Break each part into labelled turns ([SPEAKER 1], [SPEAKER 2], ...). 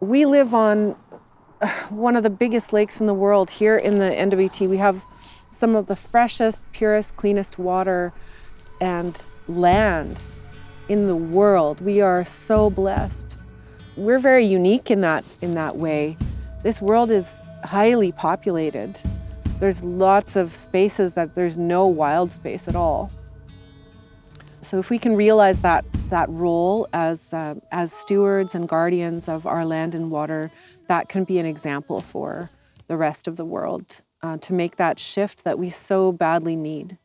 [SPEAKER 1] We live on one of the biggest lakes in the world here in the NWT. We have some of the freshest, purest, cleanest water and land in the world. We are so blessed. We're very unique in that way. This world is highly populated. There's lots of spaces that there's no wild space at all. So if we can realize that role as stewards and guardians of our land and water, that can be an example for the rest of the world to make that shift that we so badly need.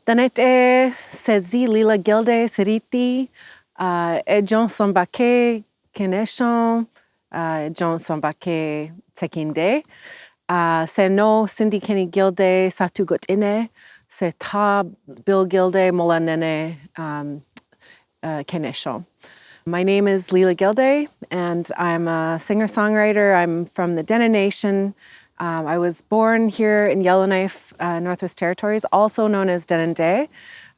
[SPEAKER 1] Danete sezi lila gilde seriti ejon sombake keneshon ejon sombake tekinde se no sindi keni gilde satu gotine se ta bil gilde molanene keneshon. My name is Lila Gilday, and I'm a singer-songwriter. I'm from the Dene Nation. I was born here in Yellowknife, Northwest Territories, also known as Denendeh.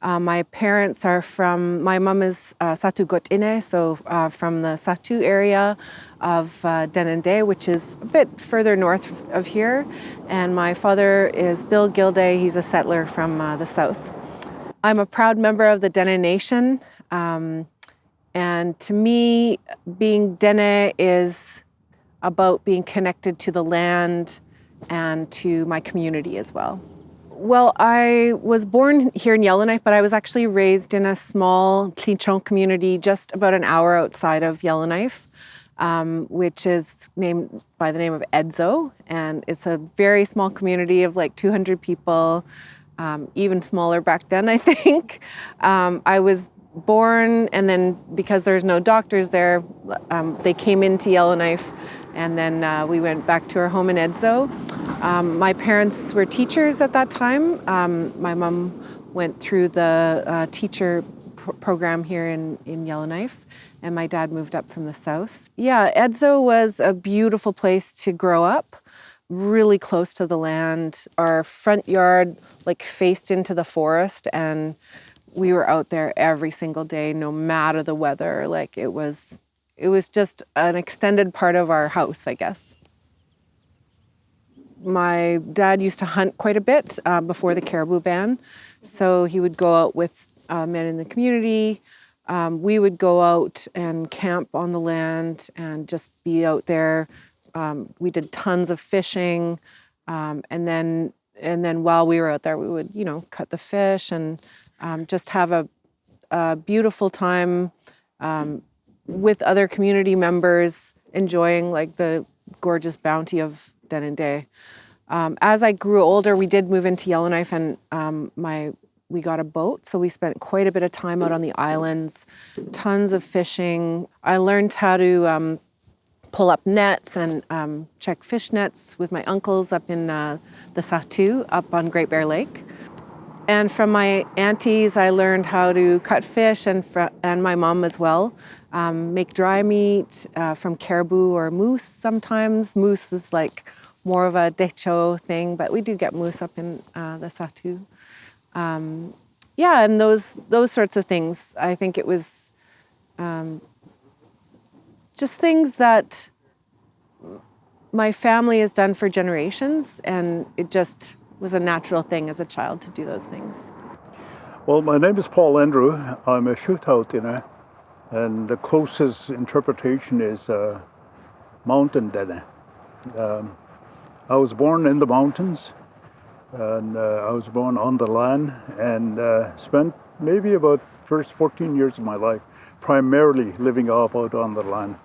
[SPEAKER 1] My parents are my mom is Satu Gotine, so from the Satu area of Denendeh, which is a bit further north of here. And my father is Bill Gilday. He's a settler from the south. I'm a proud member of the Dene Nation. And to me, being Dene is about being connected to the land and to my community as well. Well, I was born here in Yellowknife, but I was actually raised in a small Tlichon community just about an hour outside of Yellowknife, which is named by the name of Edzo. And it's a very small community of like 200 people, even smaller back then, I think. I was born, and then because there's no doctors there, they came into Yellowknife, and then we went back to our home in Edzo. My parents were teachers at that time. My mom went through the teacher program here in Yellowknife, and my dad moved up from the south. Yeah, Edzo was a beautiful place to grow up, really close to the land. Our front yard like faced into the forest, and we were out there every single day, no matter the weather. Like it was just an extended part of our house, I guess. My dad used to hunt quite a bit before the caribou ban. So he would go out with men in the community. We would go out and camp on the land and just be out there. We did tons of fishing. And then while we were out there, we would, cut the fish and just have a beautiful time with other community members, enjoying like the gorgeous bounty of Denendeh. As I grew older, we did move into Yellowknife, and we got a boat, so we spent quite a bit of time out on the islands, tons of fishing. I learned how to pull up nets and check fish nets with my uncles up in the Satu, up on Great Bear Lake. And from my aunties, I learned how to cut fish, and my mom as well. Make dry meat from caribou or moose sometimes. Moose is like more of a Decho thing, but we do get moose up in the Satu. And those sorts of things. I think it was just things that my family has done for generations, and it just was a natural thing as a child to do those things.
[SPEAKER 2] Well, my name is Paul Andrew. I'm a Shuthautina, and the closest interpretation is mountain Dene. I was born in the mountains, and I was born on the land, and spent maybe about first 14 years of my life primarily living out on the land,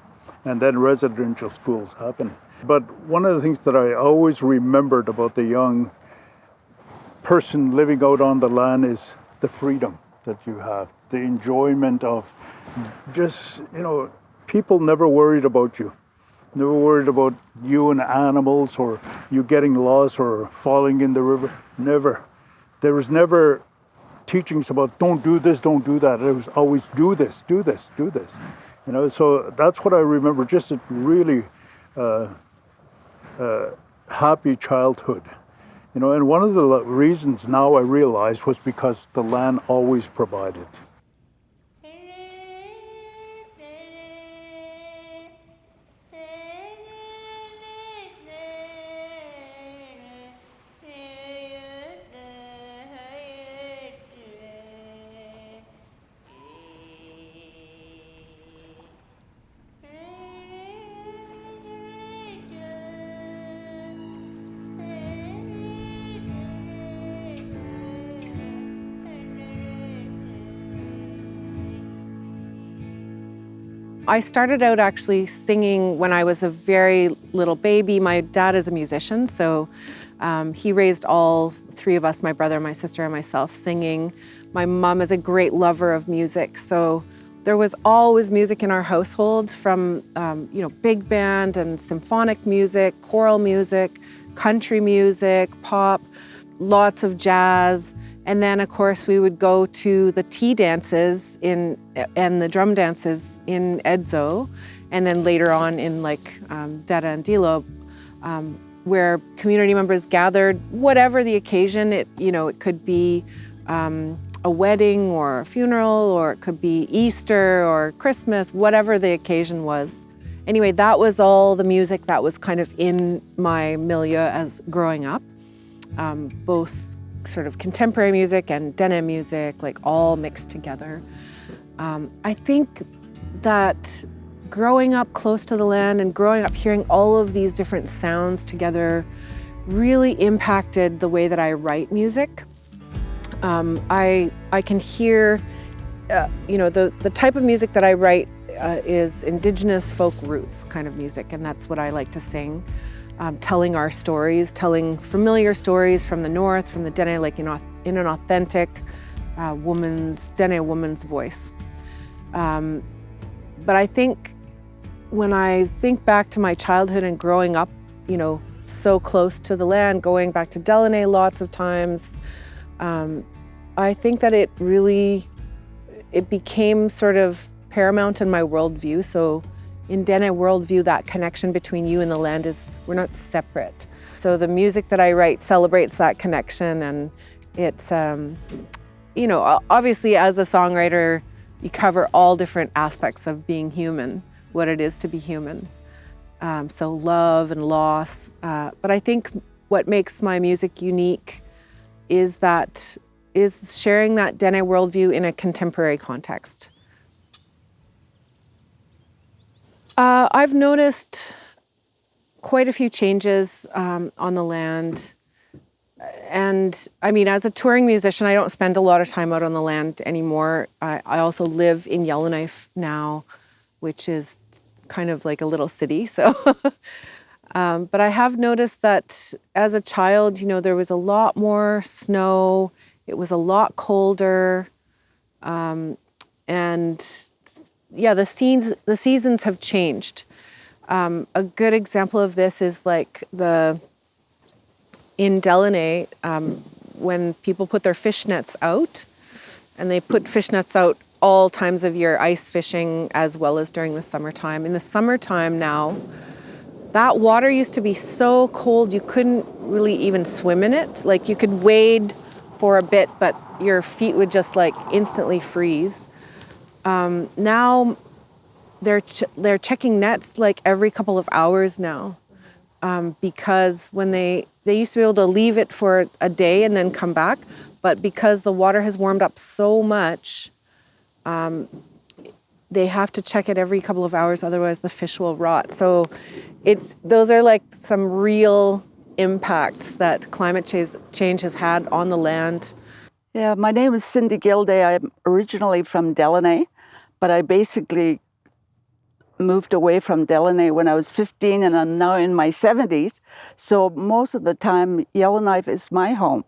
[SPEAKER 2] and then residential schools happened. But one of the things that I always remembered about the young person living out on the land is the freedom that you have, the enjoyment of just, people never worried about you, never worried about you and animals or you getting lost or falling in the river, never. There was never teachings about don't do this, don't do that. It was always do this, do this, do this. So that's what I remember, just a really happy childhood. And one of the reasons now I realize was because the land always provided.
[SPEAKER 1] I started out actually singing when I was a very little baby. My dad is a musician, so he raised all three of us, my brother, my sister, and myself, singing. My mom is a great lover of music, so there was always music in our household from big band and symphonic music, choral music, country music, pop, lots of jazz. And then, of course, we would go to the tea dances and the drum dances in Edzo, and then later on in Deda and Dilo, where community members gathered, whatever the occasion. It could be a wedding or a funeral, or it could be Easter or Christmas, whatever the occasion was. Anyway, that was all the music that was kind of in my milieu as growing up, both sort of contemporary music and Dene music, like all mixed together. I think that growing up close to the land and growing up hearing all of these different sounds together really impacted the way that I write music. I can hear, the type of music that I write is Indigenous folk roots kind of music, and that's what I like to sing. Telling our stories, telling familiar stories from the north, from the Dene, in an authentic Dene woman's voice. But I think when I think back to my childhood and growing up, so close to the land, going back to Delaney lots of times, I think that it became sort of paramount in my worldview. So in Dene worldview, that connection between you and the land we're not separate. So the music that I write celebrates that connection, and it's, obviously as a songwriter, you cover all different aspects of being human, what it is to be human. So love and loss. But I think what makes my music unique is sharing that Dene worldview in a contemporary context. I've noticed quite a few changes on the land. And I mean, as a touring musician, I don't spend a lot of time out on the land anymore. I also live in Yellowknife now, which is kind of like a little city. So, but I have noticed that as a child, there was a lot more snow. It was a lot colder. And yeah, the seasons have changed. A good example of this is in Delaney, when people put their fish nets out, and they put fish nets out all times of year, ice fishing as well as during the summertime. In the summertime now, that water used to be so cold you couldn't really even swim in it. Like you could wade for a bit, but your feet would just instantly freeze. Now they're checking nets every couple of hours now, because when they used to be able to leave it for a day and then come back, but because the water has warmed up so much, they have to check it every couple of hours, otherwise the fish will rot. So those are some real impacts that climate change has had on the land.
[SPEAKER 3] Yeah, my name is Cindy Gilday. I'm originally from Delaney, but I basically moved away from Delaney when I was 15, and I'm now in my 70s. So most of the time, Yellowknife is my home.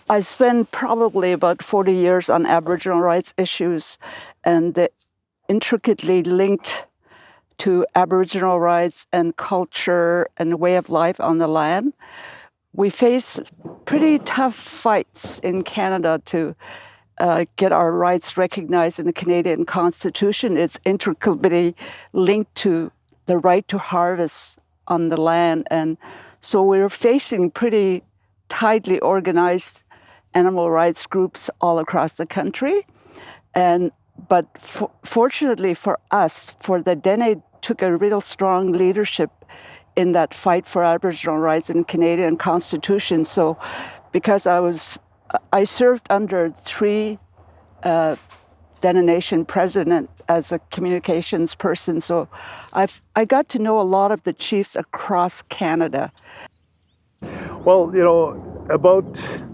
[SPEAKER 3] I spent probably about 40 years on Aboriginal rights issues, and they're intricately linked to Aboriginal rights and culture and way of life on the land. We face pretty tough fights in Canada to get our rights recognized in the Canadian Constitution. It's intricately linked to the right to harvest on the land. And so we're facing pretty tightly organized animal rights groups all across the country. But fortunately for us, the Dene took a real strong leadership in that fight for Aboriginal rights in the Canadian Constitution. So because I served under 3 Dene Nation president as a communications person, so I got to know a lot of the chiefs across Canada.
[SPEAKER 2] Well,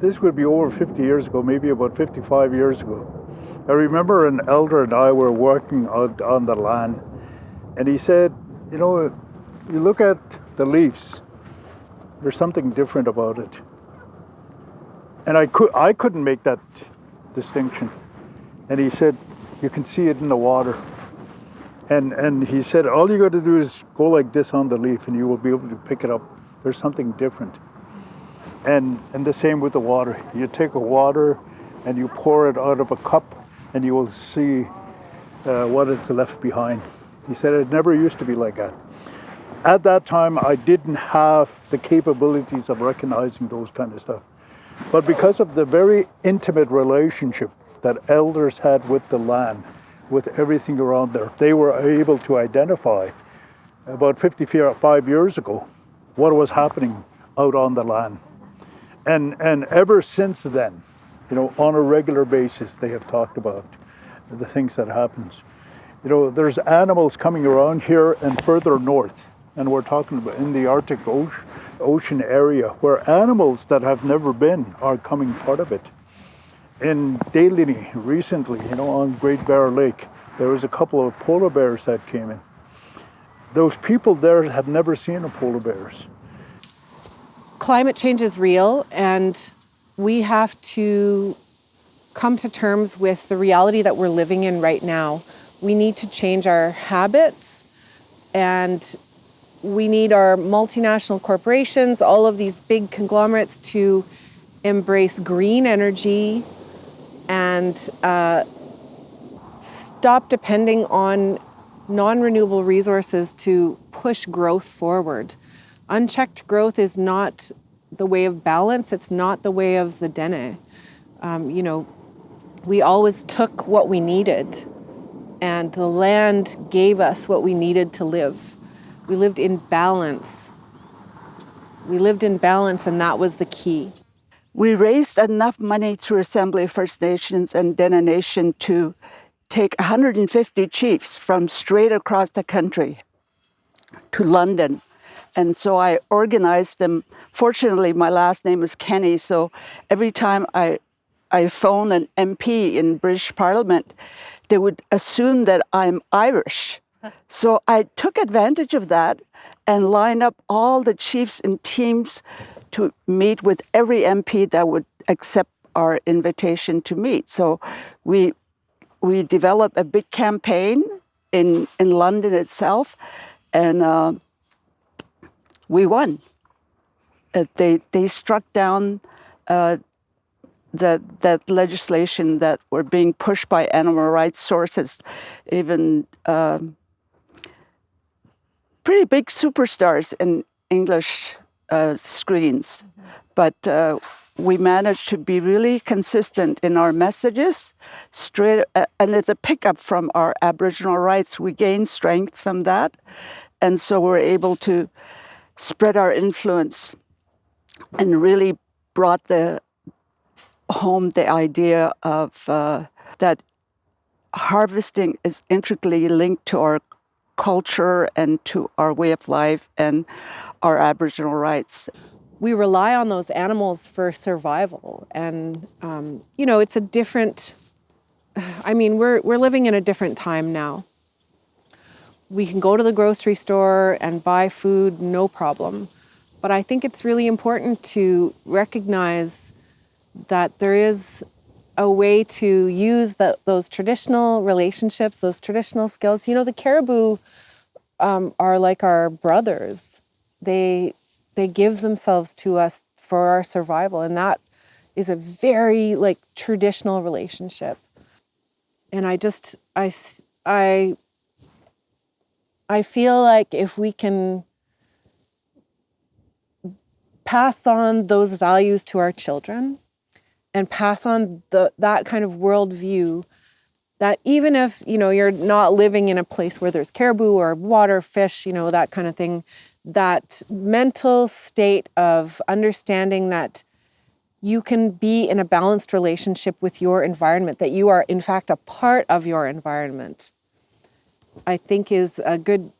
[SPEAKER 2] this would be over 50 years ago, maybe about 55 years ago. I remember an elder and I were working out on the land, And he said, you know, you look at the leaves, there's something different about it. And I couldn't make that distinction. And he said, you can see it in the water. And he said, all you got to do is go like this on the leaf and you will be able to pick it up. There's something different. And the same with the water. You take a water and you pour it out of a cup and you will see what is left behind. He said it never used to be like that. At that time, I didn't have the capabilities of recognizing those kind of stuff. But because of the very intimate relationship that elders had with the land, with everything around there, they were able to identify about 55 years ago what was happening out on the land. And ever since then, you know, on a regular basis, they have talked about the things that happens. You know, there's animals coming around here and further north, and we're talking about in the Arctic Ocean area, where animals that have never been are coming part of it. In Dailini recently, you know, on Great Bear Lake, there was a couple of polar bears that came in. Those people there had never seen a polar bears.
[SPEAKER 1] Climate change is real, and we have to come to terms with the reality that we're living in right now. We need to change our habits, and we need our multinational corporations, all of these big conglomerates, to embrace green energy and stop depending on non-renewable resources to push growth forward. Unchecked growth is not the way of balance. It's not the way of the Dene. You know, we always took what we needed, and the land gave us what we needed to live. We lived in balance. We lived in balance, and that was the key.
[SPEAKER 3] We raised enough money through Assembly of First Nations and Dene Nation to take 150 chiefs from straight across the country to London. And so I organized them. Fortunately, my last name is Kenny, so every time I phone an MP in British Parliament, they would assume that I'm Irish. So I took advantage of that and lined up all the chiefs in teams to meet with every MP that would accept our invitation to meet. So we developed a big campaign in London itself, and we won. They struck down that legislation that were being pushed by animal rights sources, even pretty big superstars in English screens. But we managed to be really consistent in our messages, and it's a pickup from our Aboriginal rights. We gained strength from that, and so we're able to spread our influence and really brought home the idea of that harvesting is intricately linked to our culture and to our way of life and our Aboriginal rights.
[SPEAKER 1] We rely on those animals for survival, and you know, it's a different. I mean, we're living in a different time now. We can go to the grocery store and buy food, no problem. But I think it's really important to recognize that there is a way to use those traditional relationships, those traditional skills. You know, the caribou are like our brothers. They give themselves to us for our survival, and that is a very like traditional relationship. And I feel like if we can pass on those values to our children and pass on that kind of worldview, that even if, you know, you're not living in a place where there's caribou or water, fish, you know, that kind of thing, that mental state of understanding that you can be in a balanced relationship with your environment, that you are in fact a part of your environment, I think is a good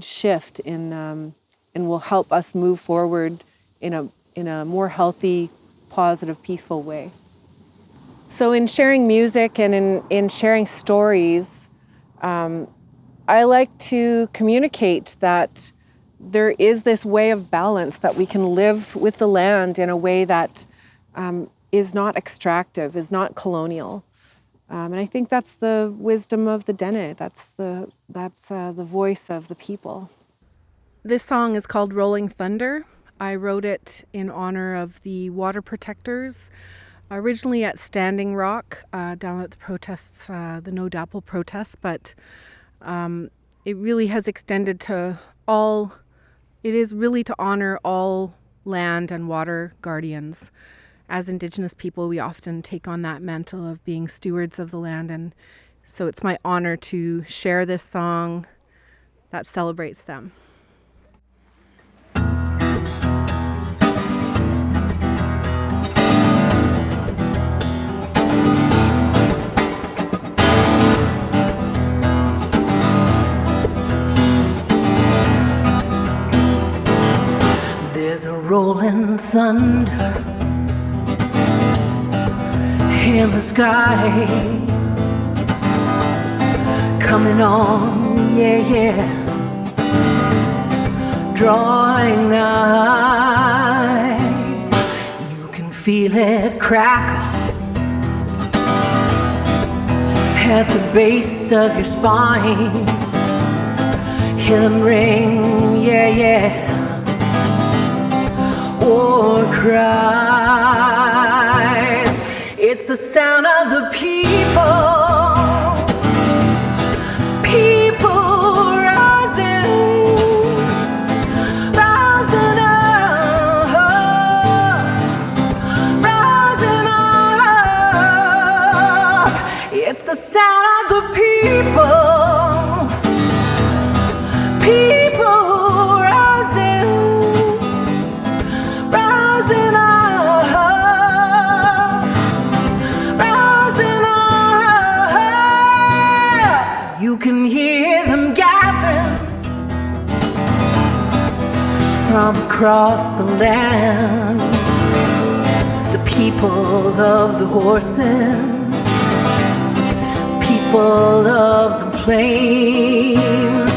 [SPEAKER 1] shift in and will help us move forward in a more healthy, positive, peaceful way. So in sharing music and in sharing stories, I I like to communicate that there is this way of balance, that we can live with the land in a way that is not extractive, is not colonial. And I think that's the wisdom of the Dene. That's the voice of the people. This song is called Rolling Thunder. I wrote it in honor of the water protectors, originally at Standing Rock, down at the protests, the No Dapple protests, but it really has extended to all. It is really to honor all land and water guardians. As Indigenous people, we often take on that mantle of being stewards of the land, and so it's my honor to share this song that celebrates them.
[SPEAKER 4] There's a rolling thunder in the sky, coming on, yeah, yeah, drawing nigh. You can feel it crackle at the base of your spine. Hear them ring, yeah, yeah, war cries. It's the sound of the people, people rising, rising up, rising up. It's the sound of the people, people rising, rising up. You can hear them gathering from across the land. The people of the horses, people of the plains,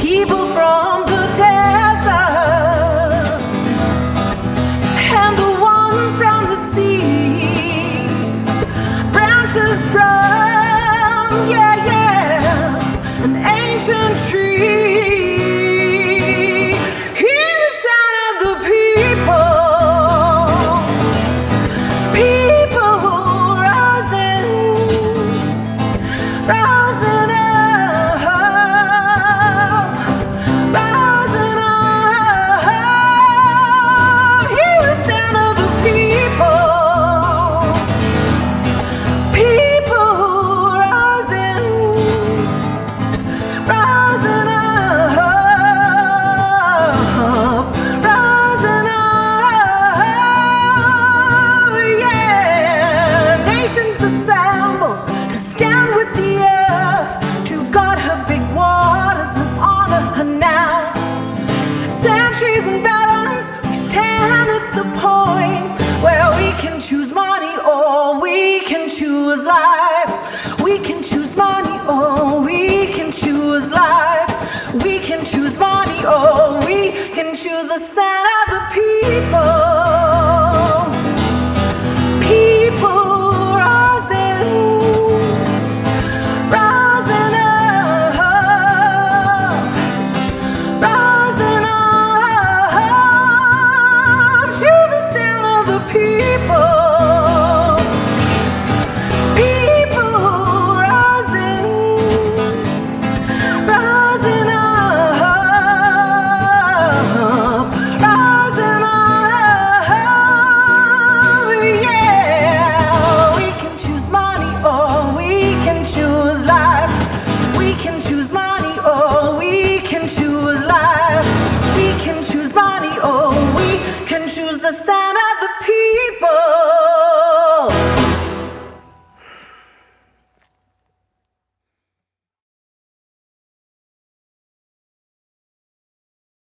[SPEAKER 4] people from the desert, and the ones from the sea, branches from, yeah, yeah, an ancient tree. Hear the sound of the people, people rising, rising up, rising up. Hear the sound of the people, people rising, rising up, rising up, yeah. Nations assemble to stand with the earth, to guard her big waters and honor her now. Centuries and balance, we stand at the point where we can choose money or we can choose life. We can choose money or we can choose life. We can choose money or we can choose the sound of the people. People rising, rising up, rising up. Choose the sound of the people. People rising, rising up, rising up, yeah. We can choose money or we can choose life. We can choose money or we can choose life. We can choose money or we can choose the sound of the people.